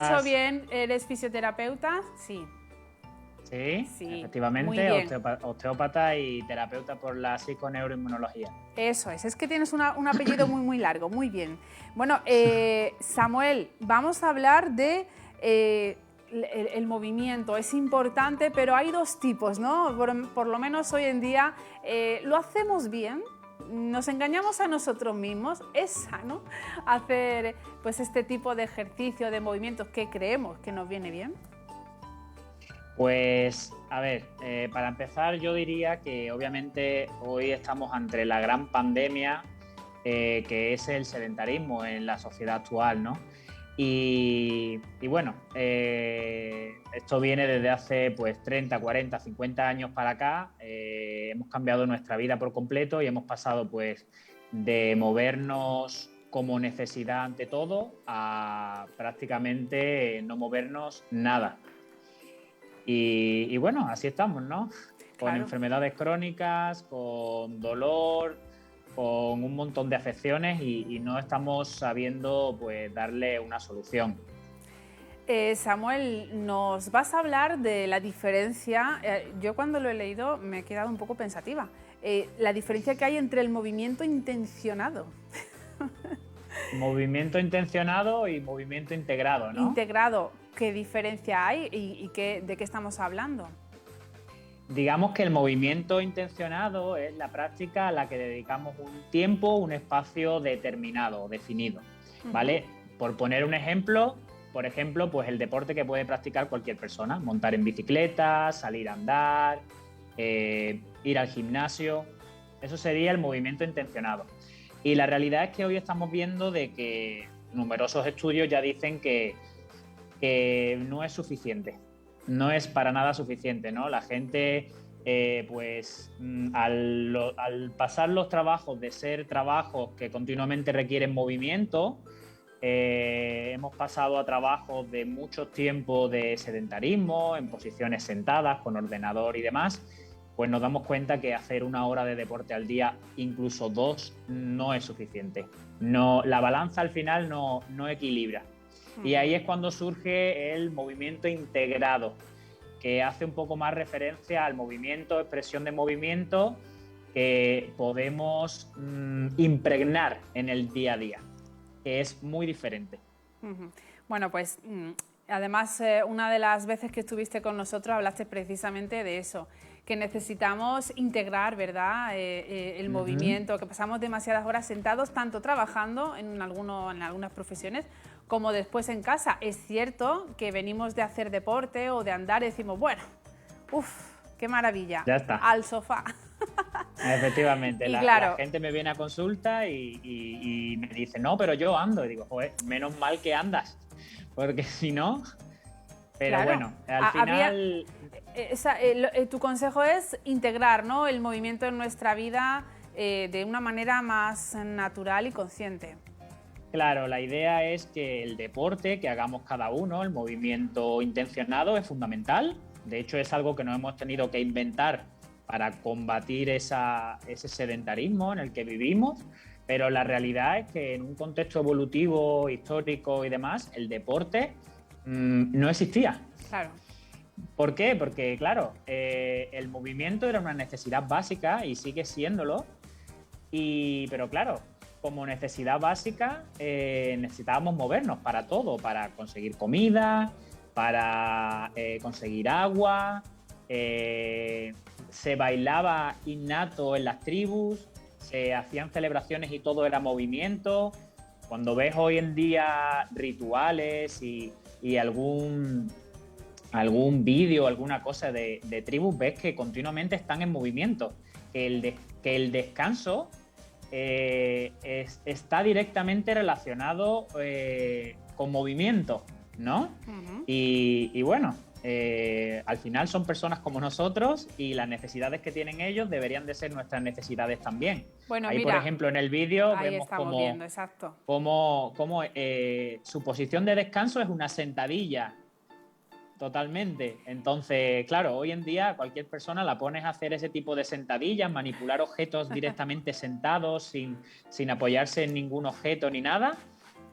Hecho bien, ¿eres fisioterapeuta? Sí. Sí, Sí, muy efectivamente, bien. osteópata y terapeuta por la psiconeuroinmunología. Eso es que tienes un apellido muy largo, muy bien. Bueno, Samuel, vamos a hablar de el movimiento. Es importante, pero hay dos tipos, ¿no? Por lo menos hoy en día lo hacemos bien, nos engañamos a nosotros mismos. Es sano hacer pues este tipo de ejercicio, de movimientos que creemos que nos viene bien. Pues, a ver, para empezar yo diría que obviamente hoy estamos ante la gran pandemia que es el sedentarismo en la sociedad actual, ¿no? Y bueno, esto viene desde hace pues 30, 40, 50 años para acá. Hemos cambiado nuestra vida por completo y hemos pasado pues de movernos como necesidad ante todo a prácticamente no movernos nada. Y bueno, así estamos, ¿no? Con Claro. enfermedades crónicas, con dolor, con un montón de afecciones y no estamos sabiendo pues darle una solución. Samuel, nos vas a hablar de la diferencia, yo cuando lo he leído me he quedado un poco pensativa, la diferencia que hay entre el movimiento intencionado, Movimiento intencionado y movimiento integrado, ¿no? integrado, ¿qué diferencia hay de qué estamos hablando? Digamos que el movimiento intencionado es la práctica a la que dedicamos un tiempo, un espacio determinado, definido, ¿vale? Por poner un ejemplo, por ejemplo, pues el deporte que puede practicar cualquier persona, montar en bicicleta, salir a andar, ir al gimnasio, eso sería el movimiento intencionado. Y la realidad es que hoy estamos viendo de que numerosos estudios ya dicen que no es suficiente, no es para nada suficiente, ¿no? La gente, pues al pasar los trabajos de ser trabajos que continuamente requieren movimiento, hemos pasado a trabajos de mucho tiempo de sedentarismo, en posiciones sentadas, con ordenador y demás, pues nos damos cuenta que hacer 1 hora de deporte al día, incluso 2, no es suficiente. No, la balanza al final no equilibra. Y ahí es cuando surge el movimiento integrado, que hace un poco más referencia al movimiento, expresión de movimiento que podemos impregnar en el día a día, que es muy diferente. Bueno, pues además una de las veces que estuviste con nosotros hablaste precisamente de eso, que necesitamos integrar, ¿verdad? El movimiento, que pasamos demasiadas horas sentados, tanto trabajando en algunas profesiones como después en casa. Es cierto que venimos de hacer deporte o de andar y decimos, bueno, uff, qué maravilla, Ya está. al sofá. Efectivamente, Y la claro, gente me viene a consulta y me dice, no, pero yo ando. Y digo, joder, menos mal que andas, porque si no... Pero claro, bueno, al final... tu consejo es integrar, ¿no?, el movimiento en nuestra vida de una manera más natural y consciente. Claro, la idea es que el deporte que hagamos cada uno, el movimiento intencionado, es fundamental. De hecho, es algo que nos hemos tenido que inventar para combatir ese sedentarismo en el que vivimos. Pero la realidad es que en un contexto evolutivo, histórico y demás, el deporte no existía. Claro. ¿Por qué? Porque, claro, el movimiento era una necesidad básica y sigue siéndolo. Pero claro, como necesidad básica necesitábamos movernos para todo, para conseguir comida, para conseguir agua, se bailaba innato en las tribus, se hacían celebraciones y todo era movimiento. Cuando ves hoy en día rituales y algún vídeo, alguna cosa de tribus, ves que continuamente están en movimiento, que el descanso está directamente relacionado con movimiento, ¿no? Y bueno, al final son personas como nosotros y las necesidades que tienen ellos deberían de ser nuestras necesidades también. Bueno, Ahí, mira, por ejemplo, en el vídeo ahí vemos estamos viendo, exacto. cómo su posición de descanso es una sentadilla. Totalmente. Entonces, claro, hoy en día cualquier persona la pones a hacer ese tipo de sentadillas, manipular objetos directamente sentados, sin apoyarse en ningún objeto ni nada,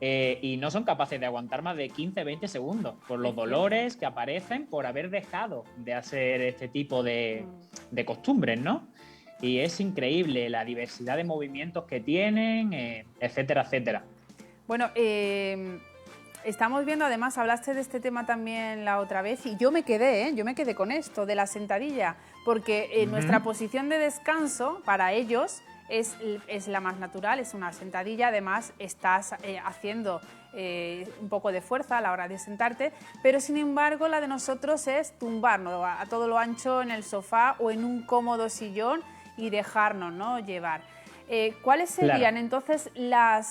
y no son capaces de aguantar más de 15-20 segundos por los dolores que aparecen por haber dejado de hacer este tipo de costumbres, ¿no? Y es increíble la diversidad de movimientos que tienen, etcétera, etcétera. Bueno, estamos viendo, además, hablaste de este tema también la otra vez y yo me quedé con esto de la sentadilla, porque nuestra posición de descanso para ellos es la más natural, es una sentadilla, además estás haciendo un poco de fuerza a la hora de sentarte, pero sin embargo la de nosotros es tumbarnos a todo lo ancho en el sofá o en un cómodo sillón y dejarnos, ¿no?, llevar. ¿Cuáles serían entonces la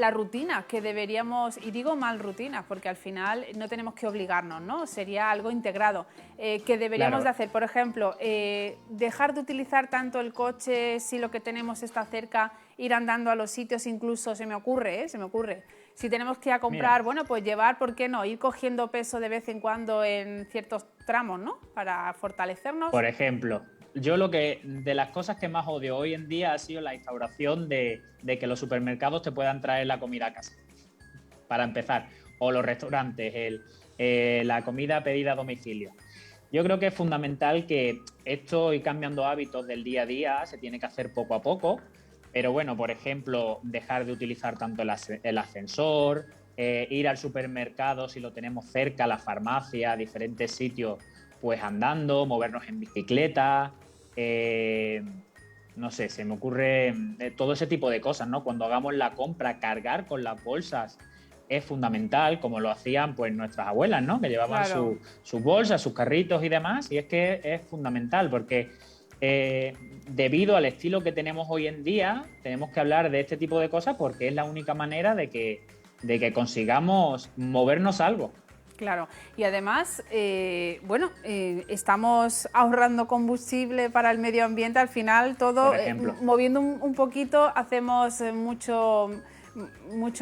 rutina que deberíamos, y digo mal rutina, porque al final no tenemos que obligarnos, ¿no? Sería algo integrado, que deberíamos de hacer? Por ejemplo, dejar de utilizar tanto el coche si lo que tenemos está cerca, ir andando a los sitios, incluso se me ocurre, si tenemos que ir a comprar, bueno, pues llevar, ¿por qué no?, ir cogiendo peso de vez en cuando en ciertos tramos, ¿no?, para fortalecernos. Por ejemplo, yo de las cosas que más odio hoy en día ha sido la instauración de que los supermercados te puedan traer la comida a casa, para empezar, o los restaurantes, la comida pedida a domicilio. Yo creo que es fundamental que esto, ir cambiando hábitos del día a día, se tiene que hacer poco a poco, pero bueno, por ejemplo, dejar de utilizar tanto el ascensor, ir al supermercado si lo tenemos cerca, a la farmacia, a diferentes sitios, pues andando, movernos en bicicleta, no sé, se me ocurre todo ese tipo de cosas, ¿no? Cuando hagamos la compra, cargar con las bolsas es fundamental, como lo hacían pues nuestras abuelas, ¿no?, que llevaban sus bolsas, sus carritos y demás, y es que es fundamental porque debido al estilo que tenemos hoy en día, tenemos que hablar de este tipo de cosas porque es la única manera de que consigamos movernos algo. Claro, y además, estamos ahorrando combustible para el medio ambiente, al final todo, moviendo un poquito, hacemos mucho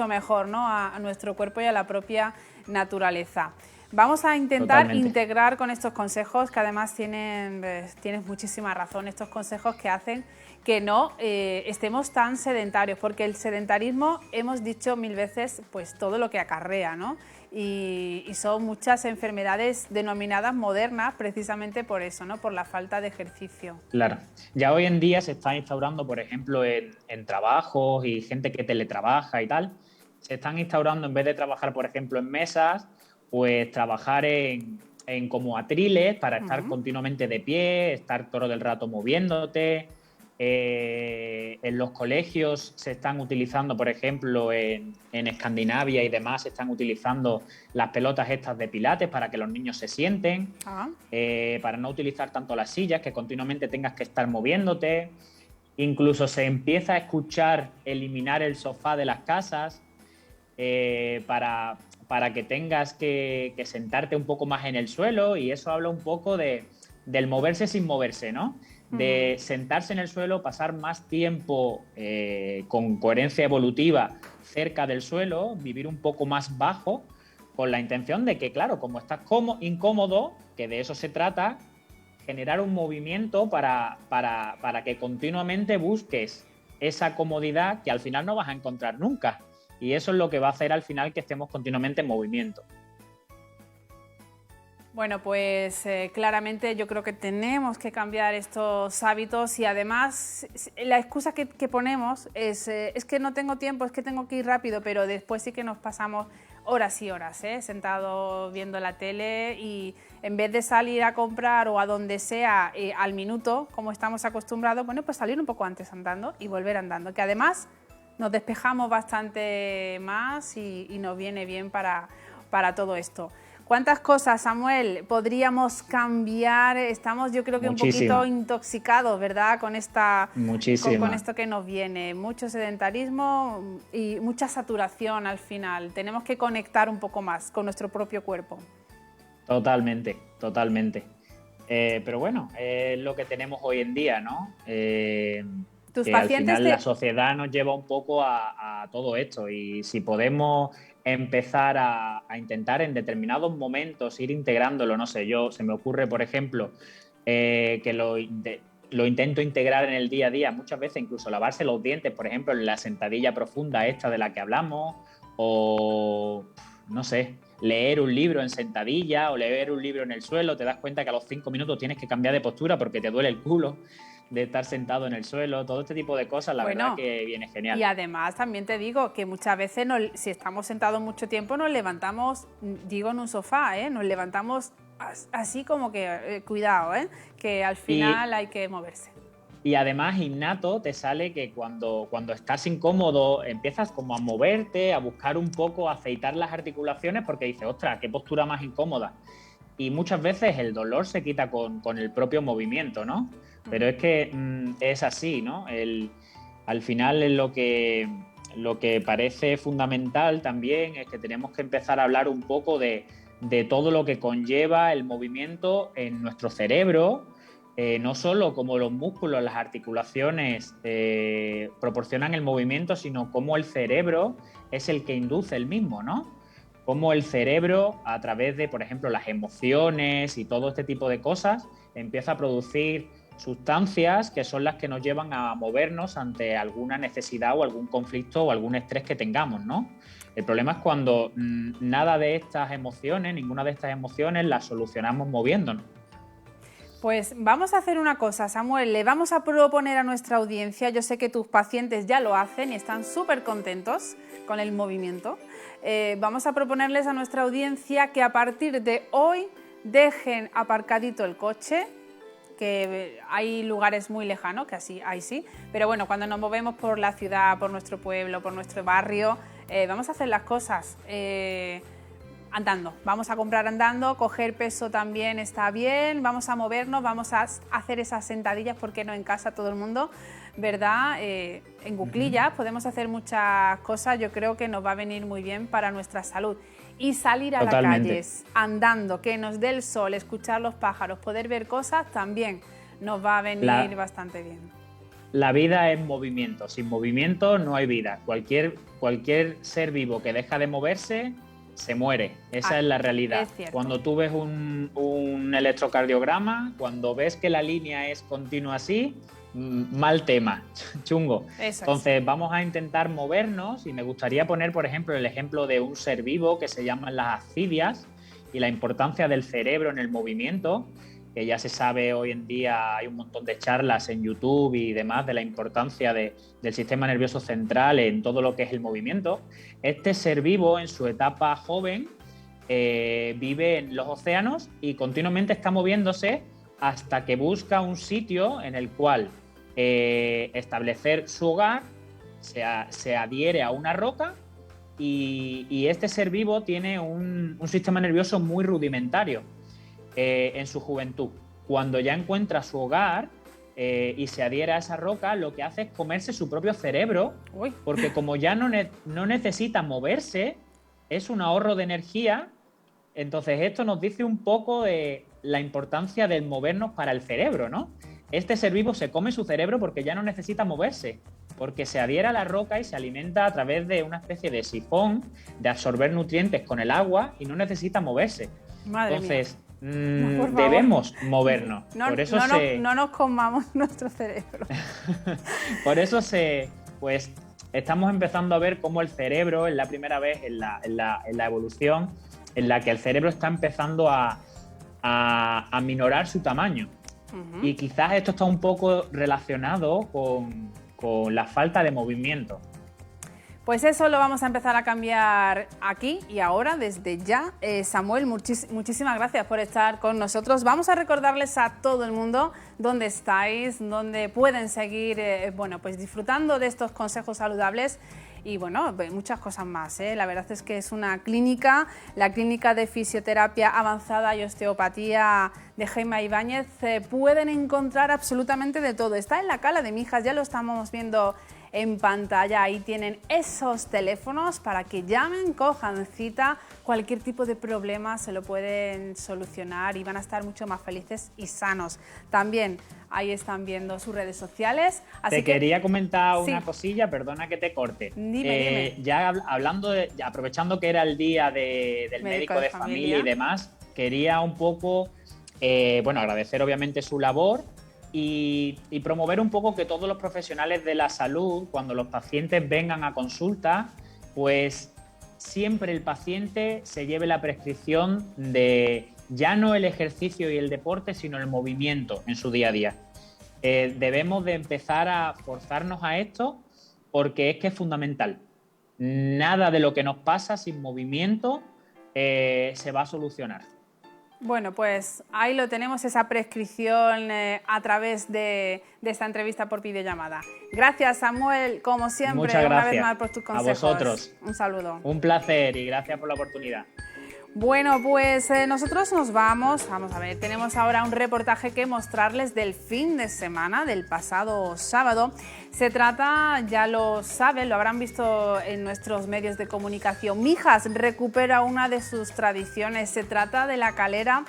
mejor, ¿no?, a nuestro cuerpo y a la propia naturaleza. Vamos a intentar integrar con estos consejos, que además tienes muchísima razón, estos consejos que hacen que no estemos tan sedentarios, porque el sedentarismo, hemos dicho 1000 veces, pues todo lo que acarrea, ¿no? Y son muchas enfermedades denominadas modernas precisamente por eso, ¿no?, por la falta de ejercicio. Claro. Ya hoy en día se está instaurando, por ejemplo, en trabajos y gente que teletrabaja y tal, se están instaurando, en vez de trabajar, por ejemplo, en mesas, pues trabajar en como atriles para estar continuamente de pie, estar todo el rato moviéndote. En los colegios se están utilizando, por ejemplo, en Escandinavia y demás, se están utilizando las pelotas estas de pilates para que los niños se sienten, para no utilizar tanto las sillas, que continuamente tengas que estar moviéndote. Incluso se empieza a escuchar eliminar el sofá de las casas para que tengas que sentarte un poco más en el suelo, y eso habla un poco del moverse sin moverse, ¿no? De sentarse en el suelo, pasar más tiempo con coherencia evolutiva cerca del suelo, vivir un poco más bajo, con la intención de que, claro, como estás incómodo, que de eso se trata, generar un movimiento para que continuamente busques esa comodidad que al final no vas a encontrar nunca. Y eso es lo que va a hacer al final que estemos continuamente en movimiento. Bueno, pues claramente yo creo que tenemos que cambiar estos hábitos, y además la excusa que ponemos es que no tengo tiempo, es que tengo que ir rápido, pero después sí que nos pasamos horas y horas sentados viendo la tele, y en vez de salir a comprar o a donde sea al minuto, como estamos acostumbrados, bueno, pues salir un poco antes andando y volver andando, que además nos despejamos bastante más y nos viene bien para todo esto. ¿Cuántas cosas, Samuel, podríamos cambiar? Estamos, yo creo que un poquito intoxicados, ¿verdad?, con esto que nos viene. Mucho sedentarismo y mucha saturación al final. Tenemos que conectar un poco más con nuestro propio cuerpo. Totalmente. Pero bueno, es lo que tenemos hoy en día, ¿no? Tus que pacientes al final la sociedad nos lleva un poco a todo esto, y si podemos empezar a intentar en determinados momentos ir integrándolo, no sé, se me ocurre, por ejemplo, que lo intento integrar en el día a día, muchas veces incluso lavarse los dientes, por ejemplo, en la sentadilla profunda esta de la que hablamos, o no sé, leer un libro en sentadilla o leer un libro en el suelo, te das cuenta que a los 5 minutos tienes que cambiar de postura porque te duele el culo de estar sentado en el suelo, todo este tipo de cosas, la verdad que viene genial. Y además también te digo que muchas veces si estamos sentados mucho tiempo nos levantamos, digo en un sofá, nos levantamos así como que cuidado, que al final hay que moverse. Y además, innato, te sale que cuando estás incómodo empiezas como a moverte, a buscar un poco, a aceitar las articulaciones porque dices, ostras, qué postura más incómoda. Y muchas veces el dolor se quita con el propio movimiento, ¿no? Pero es que es así, ¿no? Al final lo que parece fundamental también es que tenemos que empezar a hablar un poco de todo lo que conlleva el movimiento en nuestro cerebro, no solo como los músculos, las articulaciones proporcionan el movimiento, sino cómo el cerebro es el que induce el mismo, ¿no? Cómo el cerebro, a través de, por ejemplo, las emociones y todo este tipo de cosas, empieza a producir sustancias que son las que nos llevan a movernos ante alguna necesidad o algún conflicto o algún estrés que tengamos, ¿no? El problema es cuando nada de estas emociones, ninguna de estas emociones las solucionamos moviéndonos. Pues vamos a hacer una cosa, Samuel, le vamos a proponer a nuestra audiencia, yo sé que tus pacientes ya lo hacen y están súper contentos con el movimiento, vamos a proponerles a nuestra audiencia que a partir de hoy dejen aparcadito el coche, que hay lugares muy lejanos, que así, ahí sí, pero bueno, cuando nos movemos por la ciudad, por nuestro pueblo, por nuestro barrio, vamos a hacer las cosas andando, vamos a comprar andando, coger peso también está bien, vamos a movernos, vamos a hacer esas sentadillas, porque no en casa todo el mundo, ¿verdad? En cuclillas podemos hacer muchas cosas, yo creo que nos va a venir muy bien para nuestra salud. Y salir a Totalmente. las calles andando, que nos dé el sol, escuchar los pájaros, poder ver cosas, también nos va a venir bastante bien. La vida es movimiento, sin movimiento no hay vida. Cualquier ser vivo que deja de moverse se muere, esa es la realidad. Es cuando tú ves un electrocardiograma, cuando ves que la línea es continua así, mal tema, chungo. Entonces vamos a intentar movernos y me gustaría poner, por ejemplo, el ejemplo de un ser vivo que se llaman las ascidias y la importancia del cerebro en el movimiento, que ya se sabe hoy en día, hay un montón de charlas en YouTube y demás de la importancia del sistema nervioso central en todo lo que es el movimiento. Este ser vivo en su etapa joven vive en los océanos y continuamente está moviéndose hasta que busca un sitio en el cual establecer su hogar, se adhiere a una roca y este ser vivo tiene un sistema nervioso muy rudimentario en su juventud. Cuando ya encuentra su hogar y se adhiere a esa roca, lo que hace es comerse su propio cerebro, porque como ya no necesita moverse, es un ahorro de energía. Entonces esto nos dice un poco de la importancia del movernos para el cerebro, ¿no? Este ser vivo se come su cerebro porque ya no necesita moverse, porque se adhiere a la roca y se alimenta a través de una especie de sifón de absorber nutrientes con el agua y no necesita moverse. Entonces, debemos movernos. No nos comamos nuestro cerebro. Por eso pues estamos empezando a ver cómo el cerebro es la primera vez en la evolución en la que el cerebro está empezando a aminorar su tamaño. Y quizás esto está un poco relacionado con la falta de movimiento. Pues eso lo vamos a empezar a cambiar aquí y ahora, desde ya. Samuel, muchísimas gracias por estar con nosotros. Vamos a recordarles a todo el mundo dónde estáis, dónde pueden seguir pues disfrutando de estos consejos saludables y bueno, muchas cosas más. La verdad es que es una clínica, la clínica de fisioterapia avanzada y osteopatía de Gemma Ibáñez. Pueden encontrar absolutamente de todo. Está en la Cala de Mijas, ya lo estamos viendo en pantalla, ahí tienen esos teléfonos para que llamen, cojan cita, cualquier tipo de problema se lo pueden solucionar y van a estar mucho más felices y sanos. También ahí están viendo sus redes sociales. Te quería comentar una cosilla, perdona que te corte. Dime. Ya hablando aprovechando que era el día del médico de familia y demás, quería un poco agradecer obviamente su labor y promover un poco que todos los profesionales de la salud, cuando los pacientes vengan a consulta, pues siempre el paciente se lleve la prescripción de ya no el ejercicio y el deporte, sino el movimiento en su día a día. Debemos de empezar a forzarnos a esto porque es que es fundamental. Nada de lo que nos pasa sin movimiento se va a solucionar. Bueno, pues ahí lo tenemos, esa prescripción a través de esta entrevista por videollamada. Gracias, Samuel, como siempre, Muchas gracias. una vez más por tus consejos. A vosotros. Un saludo. Un placer y gracias por la oportunidad. Bueno, pues nosotros nos vamos a ver, tenemos ahora un reportaje que mostrarles del fin de semana, del pasado sábado. Se trata, ya lo saben, lo habrán visto en nuestros medios de comunicación, Mijas recupera una de sus tradiciones. Se trata de la calera